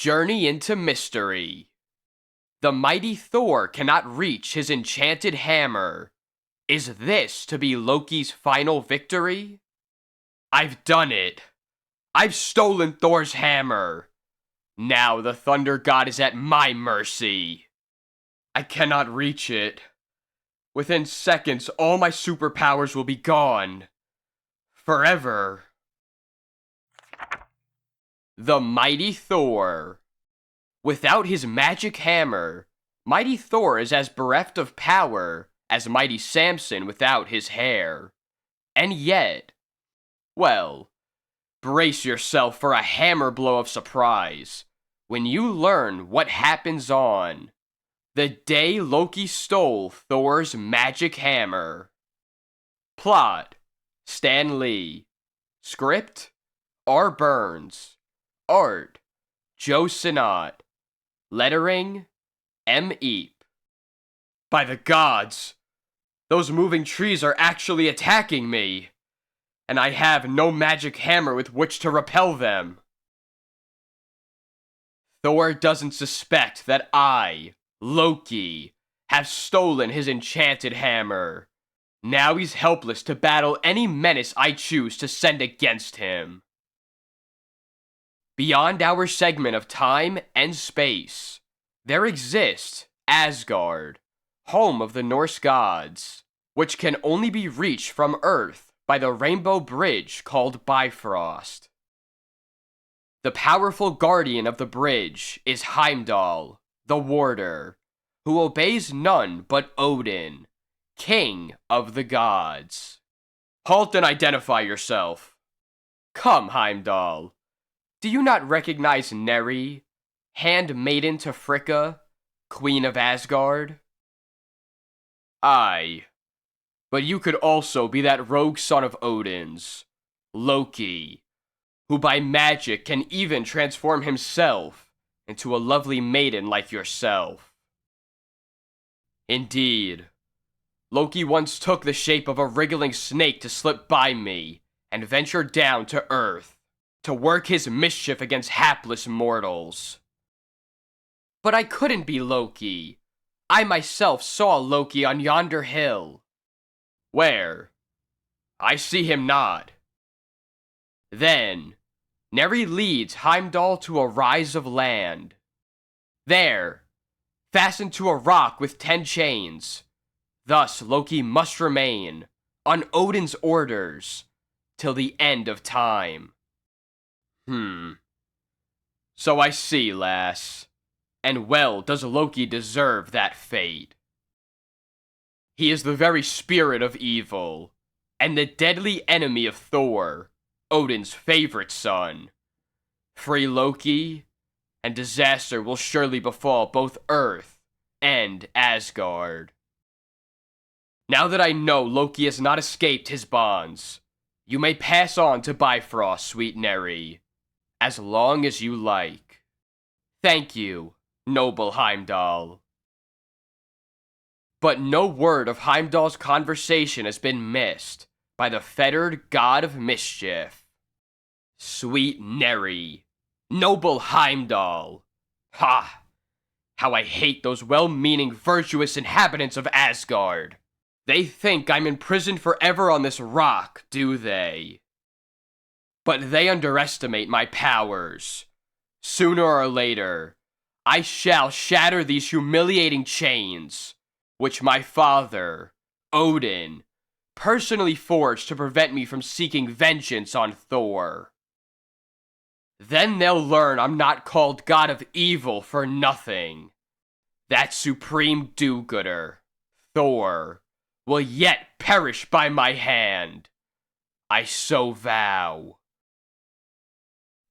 Journey into mystery. The mighty Thor cannot reach his enchanted hammer. Is this to be Loki's final victory? I've done it. I've stolen Thor's hammer. Now the thunder god is at my mercy. I cannot reach it. Within seconds, all my superpowers will be gone. Forever. The mighty Thor. Without his magic hammer, mighty Thor is as bereft of power as mighty Samson without his hair. And yet, well, brace yourself for a hammer blow of surprise when you learn what happens on the day Loki stole Thor's magic hammer. Plot: Stan Lee. Script: R. Burns. Art: Joe Sinat. Lettering: M. Eep. By the gods, those moving trees are actually attacking me, and I have no magic hammer with which to repel them. Thor doesn't suspect that I, Loki, have stolen his enchanted hammer. Now he's helpless to battle any menace I choose to send against him. Beyond our segment of time and space, there exists Asgard, home of the Norse gods, which can only be reached from Earth by the rainbow bridge called Bifrost. The powerful guardian of the bridge is Heimdall, the warder, who obeys none but Odin, king of the gods. Halt and identify yourself. Come, Heimdall. Do you not recognize Neri, handmaiden to Fricka, queen of Asgard? Aye, but you could also be that rogue son of Odin's, Loki, who by magic can even transform himself into a lovely maiden like yourself. Indeed, Loki once took the shape of a wriggling snake to slip by me and venture down to Earth to work his mischief against hapless mortals. But I couldn't be Loki. I myself saw Loki on yonder hill. Where? I see him not. Then, Neri leads Heimdall to a rise of land. There, fastened to a rock with 10 chains, thus Loki must remain, on Odin's orders, till the end of time. So I see, lass. And well does Loki deserve that fate. He is the very spirit of evil, and the deadly enemy of Thor, Odin's favorite son. Free Loki, and disaster will surely befall both Earth and Asgard. Now that I know Loki has not escaped his bonds, you may pass on to Bifrost, sweet Neri, as long as you like. Thank you, noble Heimdall. But no word of Heimdall's conversation has been missed by the fettered god of mischief. Sweet Neri, noble Heimdall. Ha! How I hate those well-meaning, virtuous inhabitants of Asgard. They think I'm imprisoned forever on this rock, do they? But they underestimate my powers. Sooner or later, I shall shatter these humiliating chains, which my father, Odin, personally forged to prevent me from seeking vengeance on Thor. Then they'll learn I'm not called God of Evil for nothing. That supreme do-gooder, Thor, will yet perish by my hand. I so vow.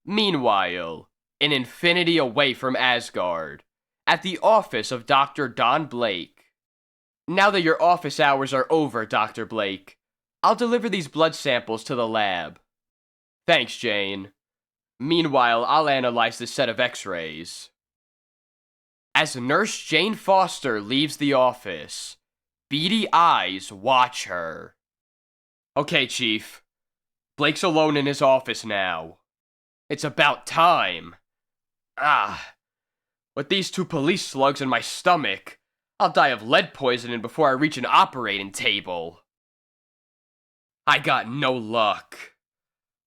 Meanwhile, in infinity away from Asgard, at the office of Dr. Don Blake. Now that your office hours are over, Dr. Blake, I'll deliver these blood samples to the lab. Thanks, Jane. Meanwhile, I'll analyze this set of x-rays. As Nurse Jane Foster leaves the office, beady eyes watch her. Okay, Chief. Blake's alone in his office now. It's about time. Ah, with these 2 police slugs in my stomach, I'll die of lead poisoning before I reach an operating table. I got no luck.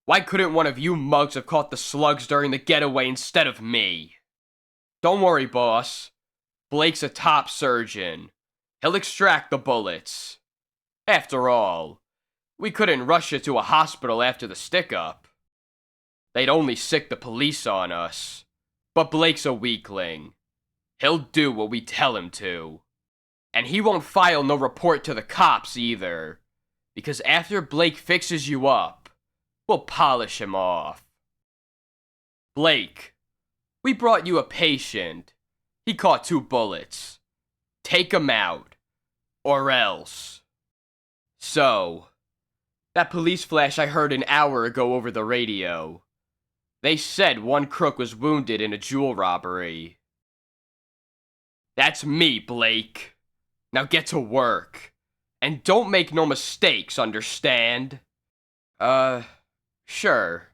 Why couldn't one of you mugs have caught the slugs during the getaway instead of me? Don't worry, boss. Blake's a top surgeon. He'll extract the bullets. After all, we couldn't rush you to a hospital after the stick-up. They'd only sick the police on us. But Blake's a weakling. He'll do what we tell him to. And he won't file no report to the cops either. Because after Blake fixes you up, we'll polish him off. Blake, we brought you a patient. He caught 2 bullets. Take him out. Or else. So, that police flash I heard an hour ago over the radio. They said 1 crook was wounded in a jewel robbery. That's me, Blake. Now get to work. And don't make no mistakes, understand? Sure.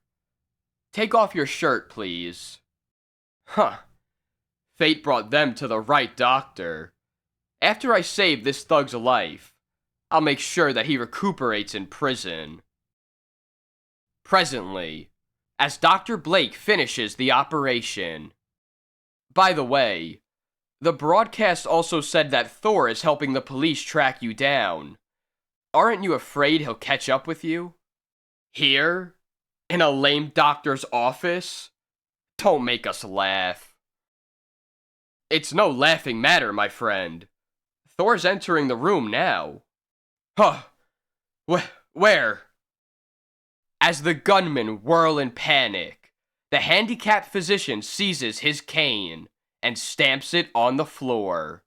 Take off your shirt, please. Huh. Fate brought them to the right doctor. After I save this thug's life, I'll make sure that he recuperates in prison. Presently, as Dr. Blake finishes the operation. By the way, the broadcast also said that Thor is helping the police track you down. Aren't you afraid he'll catch up with you? Here? In a lame doctor's office? Don't make us laugh. It's no laughing matter, my friend. Thor's entering the room now. Huh. Where? As the gunmen whirl in panic, the handicapped physician seizes his cane and stamps it on the floor.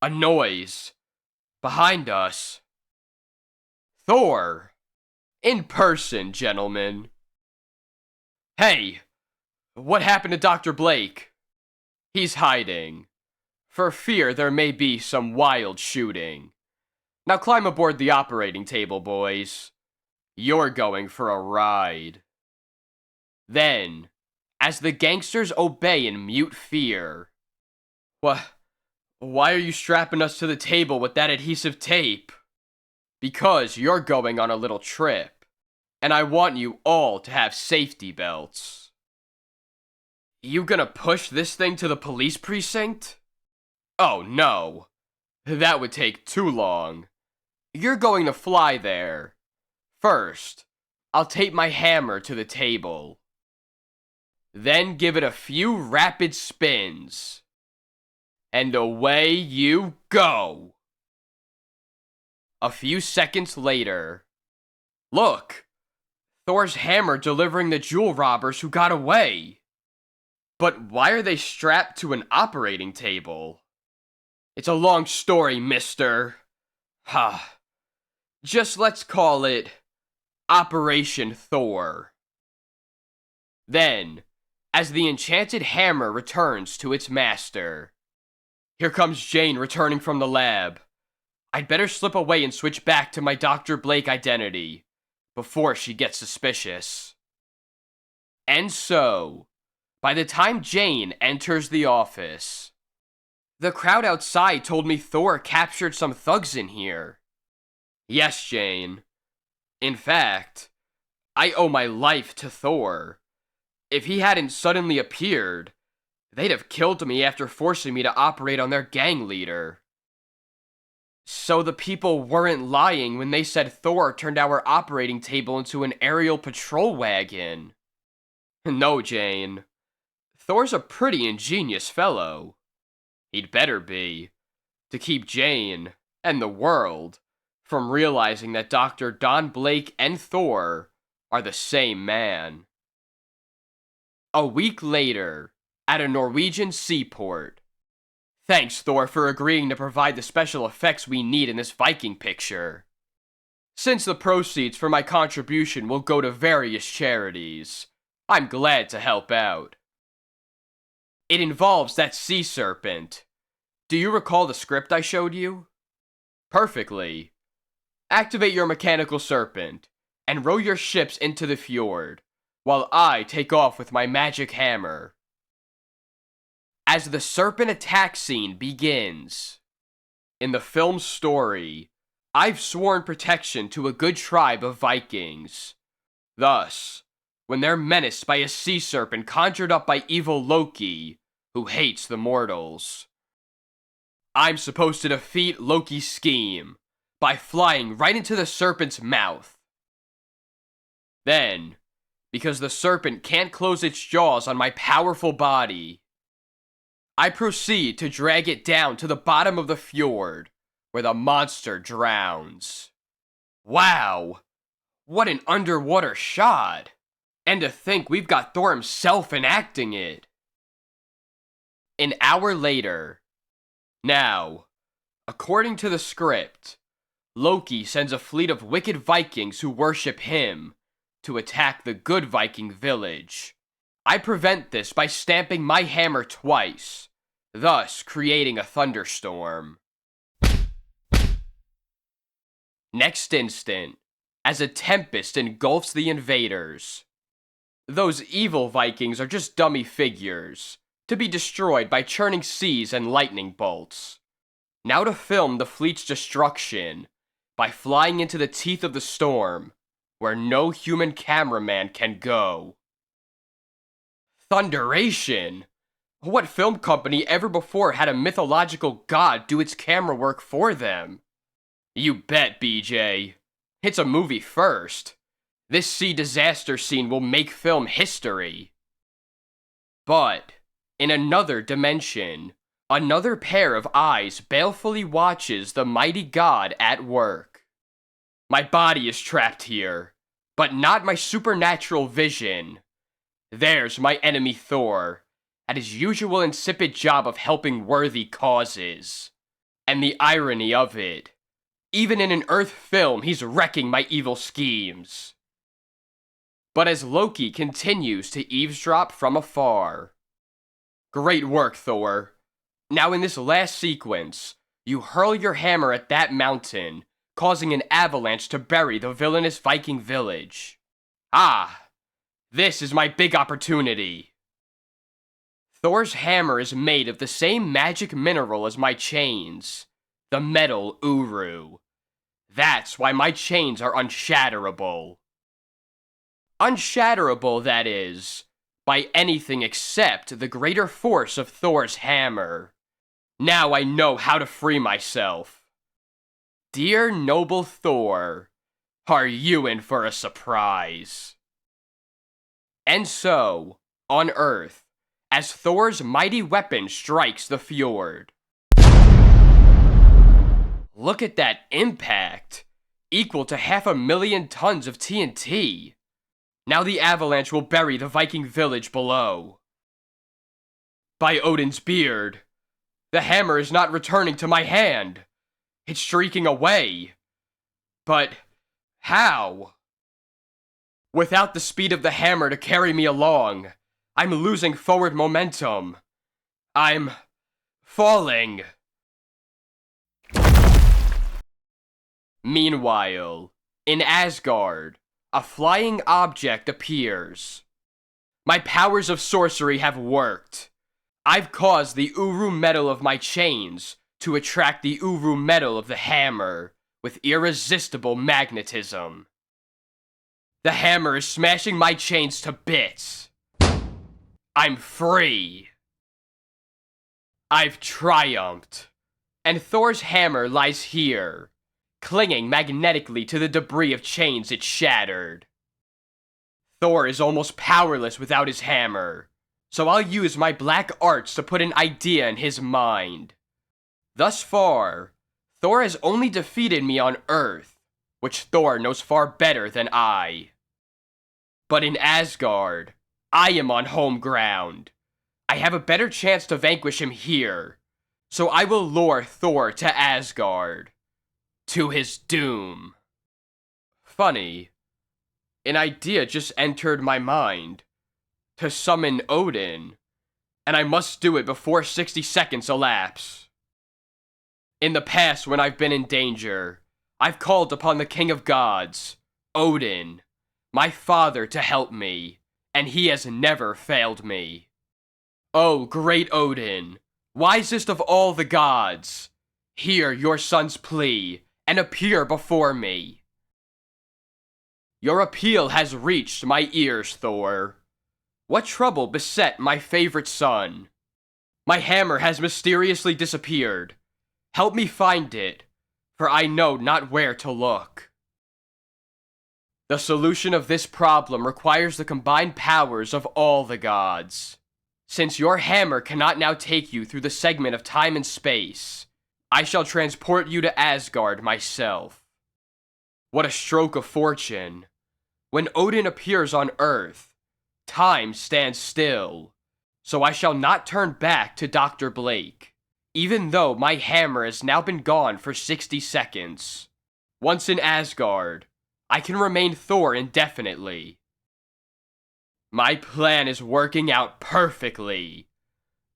A noise. Behind us. Thor. In person, gentlemen. Hey, what happened to Dr. Blake? He's hiding. For fear there may be some wild shooting. Now climb aboard the operating table, boys. You're going for a ride. Then, as the gangsters obey in mute fear. Why are you strapping us to the table with that adhesive tape? Because you're going on a little trip, and I want you all to have safety belts. You gonna push this thing to the police precinct? Oh no, that would take too long. You're going to fly there. First, I'll tape my hammer to the table. Then give it a few rapid spins. And away you go. A few seconds later. Look! Thor's hammer delivering the jewel robbers who got away. But why are they strapped to an operating table? It's a long story, mister. Just let's call it Operation Thor. Then, as the enchanted hammer returns to its master. Here comes Jane returning from the lab. I'd better slip away and switch back to my Dr. Blake identity before she gets suspicious. And so, by the time Jane enters the office, the crowd outside told me Thor captured some thugs in here. Yes, Jane. In fact, I owe my life to Thor. If he hadn't suddenly appeared, they'd have killed me after forcing me to operate on their gang leader. So the people weren't lying when they said Thor turned our operating table into an aerial patrol wagon. No, Jane. Thor's a pretty ingenious fellow. He'd better be, to keep Jane, and the world, from realizing that Dr. Don Blake and Thor are the same man. A week later, at a Norwegian seaport. Thanks, Thor, for agreeing to provide the special effects we need in this Viking picture. Since the proceeds for my contribution will go to various charities, I'm glad to help out. It involves that sea serpent. Do you recall the script I showed you? Perfectly. Activate your mechanical serpent, and row your ships into the fjord, while I take off with my magic hammer. as the serpent attack scene begins. In the film's story, I've sworn protection to a good tribe of Vikings. Thus, when they're menaced by a sea serpent conjured up by evil Loki, who hates the mortals, I'm supposed to defeat Loki's scheme by flying right into the serpent's mouth. Then, because the serpent can't close its jaws on my powerful body, I proceed to drag it down to the bottom of the fjord, where the monster drowns. Wow! What an underwater shot! And to think we've got Thor himself enacting it. An hour later. Now, according to the script, Loki sends a fleet of wicked Vikings who worship him to attack the good Viking village. I prevent this by stamping my hammer twice, thus creating a thunderstorm. Next instant, as a tempest engulfs the invaders. Those evil Vikings are just dummy figures, to be destroyed by churning seas and lightning bolts. Now to film the fleet's destruction, by flying into the teeth of the storm, where no human cameraman can go. Thunderation! What film company ever before had a mythological god do its camera work for them? You bet, BJ. It's a movie first. This sea disaster scene will make film history. But, in another dimension, another pair of eyes balefully watches the mighty god at work. My body is trapped here, but not my supernatural vision. There's my enemy Thor, at his usual insipid job of helping worthy causes. And the irony of it, even in an Earth film, he's wrecking my evil schemes. But as Loki continues to eavesdrop from afar. Great work, Thor. Now in this last sequence, you hurl your hammer at that mountain, causing an avalanche to bury the villainous Viking village. Ah, this is my big opportunity. Thor's hammer is made of the same magic mineral as my chains, the metal Uru. That's why my chains are unshatterable. Unshatterable, that is, by anything except the greater force of Thor's hammer. Now I know how to free myself. Dear noble Thor, are you in for a surprise? And so, on Earth, as Thor's mighty weapon strikes the fjord. Look at that impact, equal to 500,000 tons of TNT. Now the avalanche will bury the Viking village below. By Odin's beard, the hammer is not returning to my hand. It's streaking away. But how? Without the speed of the hammer to carry me along, I'm losing forward momentum. I'm falling. Meanwhile, in Asgard, a flying object appears. My powers of sorcery have worked. I've caused the Uru metal of my chains to attract the Uru metal of the hammer with irresistible magnetism. The hammer is smashing my chains to bits. I'm free. I've triumphed. And Thor's hammer lies here, clinging magnetically to the debris of chains it shattered. Thor is almost powerless without his hammer, so I'll use my black arts to put an idea in his mind. Thus far, Thor has only defeated me on Earth, which Thor knows far better than I. But in Asgard, I am on home ground. I have a better chance to vanquish him here, so I will lure Thor to Asgard. To his doom. Funny, an idea just entered my mind. To summon Odin, and I must do it before 60 seconds elapse. In the past, when I've been in danger, I've called upon the King of Gods, Odin, my father, to help me, and he has never failed me. O great Odin, wisest of all the gods, hear your son's plea and appear before me. Your appeal has reached my ears, Thor. What trouble beset my favorite son? My hammer has mysteriously disappeared. Help me find it, for I know not where to look. The solution of this problem requires the combined powers of all the gods. Since your hammer cannot now take you through the segment of time and space, I shall transport you to Asgard myself. What a stroke of fortune. When Odin appears on Earth, time stands still, so I shall not turn back to Dr. Blake, even though my hammer has now been gone for 60 seconds. Once in Asgard, I can remain Thor indefinitely. My plan is working out perfectly.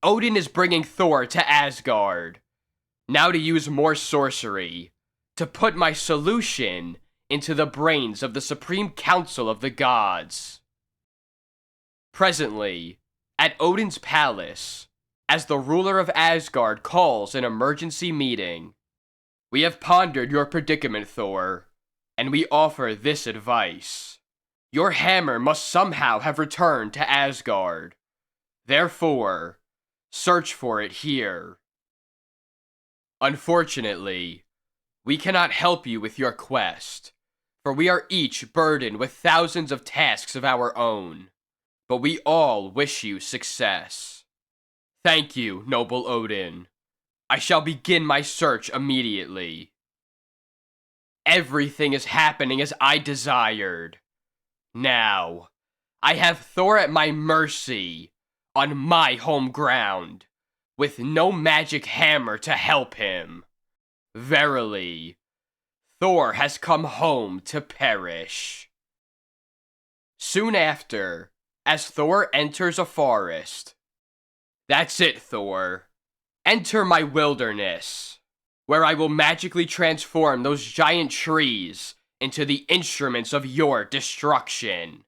Odin is bringing Thor to Asgard. Now to use more sorcery, to put my solution into the brains of the Supreme Council of the Gods. Presently, at Odin's palace, as the ruler of Asgard calls an emergency meeting, we have pondered your predicament, Thor, and we offer this advice. Your hammer must somehow have returned to Asgard. Therefore, search for it here. Unfortunately, we cannot help you with your quest, for we are each burdened with thousands of tasks of our own, but we all wish you success. Thank you, noble Odin. I shall begin my search immediately. Everything is happening as I desired. Now, I have Thor at my mercy, on my home ground, with no magic hammer to help him. Verily, Thor has come home to perish. Soon after, as Thor enters a forest. That's it, Thor. Enter my wilderness, where I will magically transform those giant trees into the instruments of your destruction.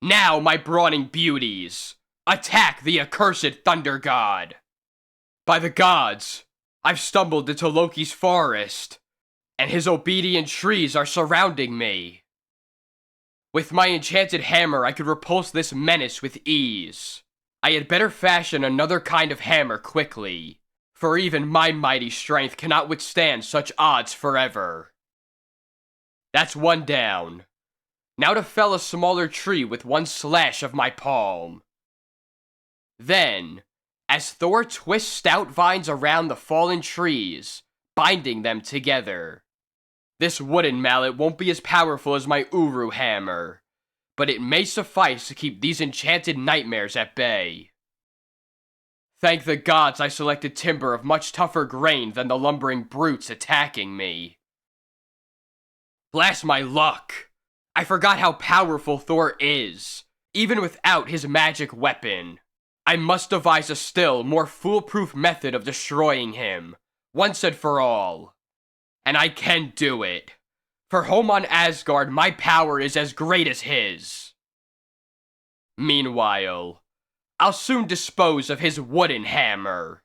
Now, my brawling beauties, attack the accursed thunder god. By the gods, I've stumbled into Loki's forest, and his obedient trees are surrounding me. With my enchanted hammer, I could repulse this menace with ease. I had better fashion another kind of hammer quickly, for even my mighty strength cannot withstand such odds forever. That's one down. Now to fell a smaller tree with one slash of my palm. Then, as Thor twists stout vines around the fallen trees, binding them together. This wooden mallet won't be as powerful as my Uru hammer, but it may suffice to keep these enchanted nightmares at bay. Thank the gods I selected timber of much tougher grain than the lumbering brutes attacking me. Blast my luck! I forgot how powerful Thor is, even without his magic weapon. I must devise a still more foolproof method of destroying him, once and for all. And I can do it. For home on Asgard, my power is as great as his. Meanwhile, I'll soon dispose of his wooden hammer.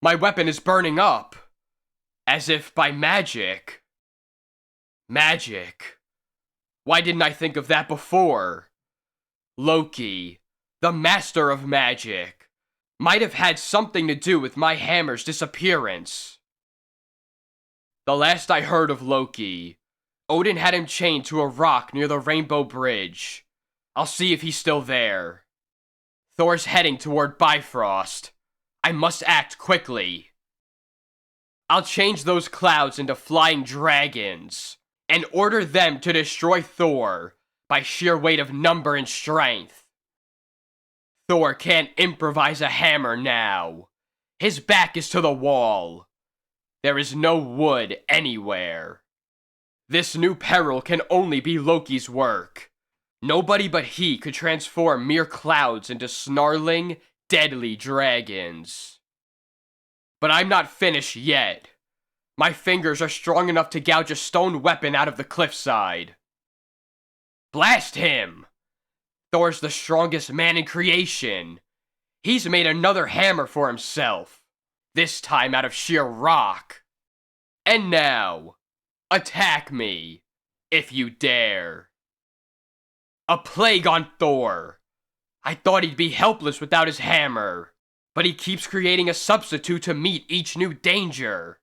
My weapon is burning up, as if by magic. Magic? Why didn't I think of that before? Loki, the master of magic, might have had something to do with my hammer's disappearance. The last I heard of Loki, Odin had him chained to a rock near the Rainbow Bridge. I'll see if he's still there. Thor's heading toward Bifrost. I must act quickly. I'll change those clouds into flying dragons, and order them to destroy Thor by sheer weight of number and strength. Thor can't improvise a hammer now. His back is to the wall. There is no wood anywhere. This new peril can only be Loki's work. Nobody but he could transform mere clouds into snarling, deadly dragons. But I'm not finished yet. My fingers are strong enough to gouge a stone weapon out of the cliffside. Blast him! Thor's the strongest man in creation. He's made another hammer for himself, this time out of sheer rock. And now, attack me, if you dare. A plague on Thor! I thought he'd be helpless without his hammer, but he keeps creating a substitute to meet each new danger.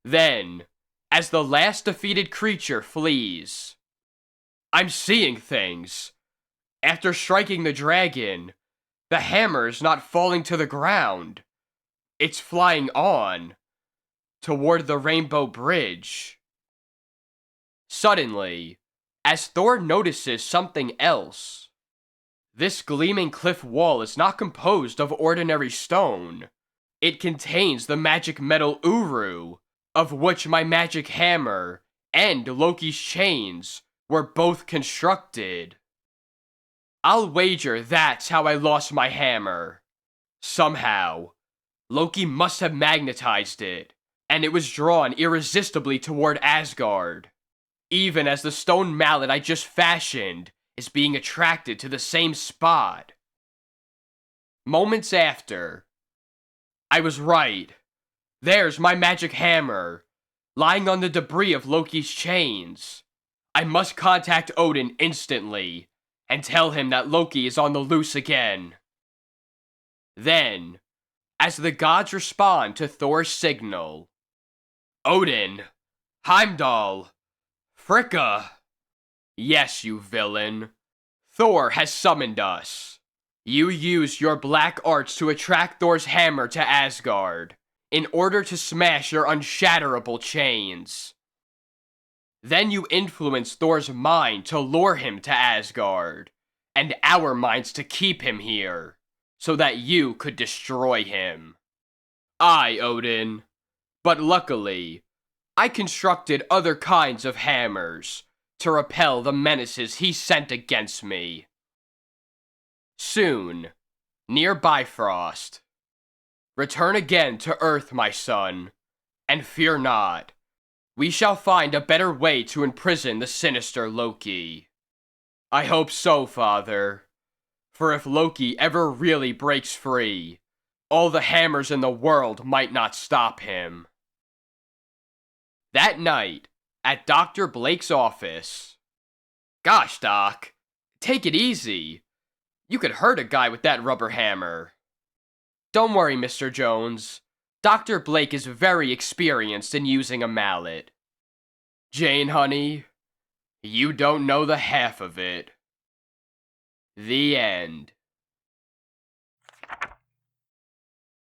Then, as the last defeated creature flees, I'm seeing things. After striking the dragon, the hammer's not falling to the ground. It's flying on, toward the Rainbow Bridge. Suddenly, as Thor notices something else, this gleaming cliff wall is not composed of ordinary stone. It contains the magic metal Uru, of which my magic hammer and Loki's chains were both constructed. I'll wager that's how I lost my hammer. Somehow, Loki must have magnetized it, and it was drawn irresistibly toward Asgard, even as the stone mallet I just fashioned is being attracted to the same spot. Moments after, I was right. There's my magic hammer, lying on the debris of Loki's chains. I must contact Odin instantly, and tell him that Loki is on the loose again. Then, as the gods respond to Thor's signal, Odin, Heimdall, Fricka. Yes, you villain. Thor has summoned us. You used your black arts to attract Thor's hammer to Asgard, in order to smash your unshatterable chains. Then you influenced Thor's mind to lure him to Asgard, and our minds to keep him here, so that you could destroy him. Aye, Odin. But luckily, I constructed other kinds of hammers to repel the menaces he sent against me. Soon, near Bifrost, return again to Earth, my son, and fear not. We shall find a better way to imprison the sinister Loki. I hope so, Father. For if Loki ever really breaks free, all the hammers in the world might not stop him. That night, at Dr. Blake's office. Gosh, Doc, take it easy. You could hurt a guy with that rubber hammer. Don't worry, Mr. Jones. Dr. Blake is very experienced in using a mallet. Jane, honey, you don't know the half of it. The end.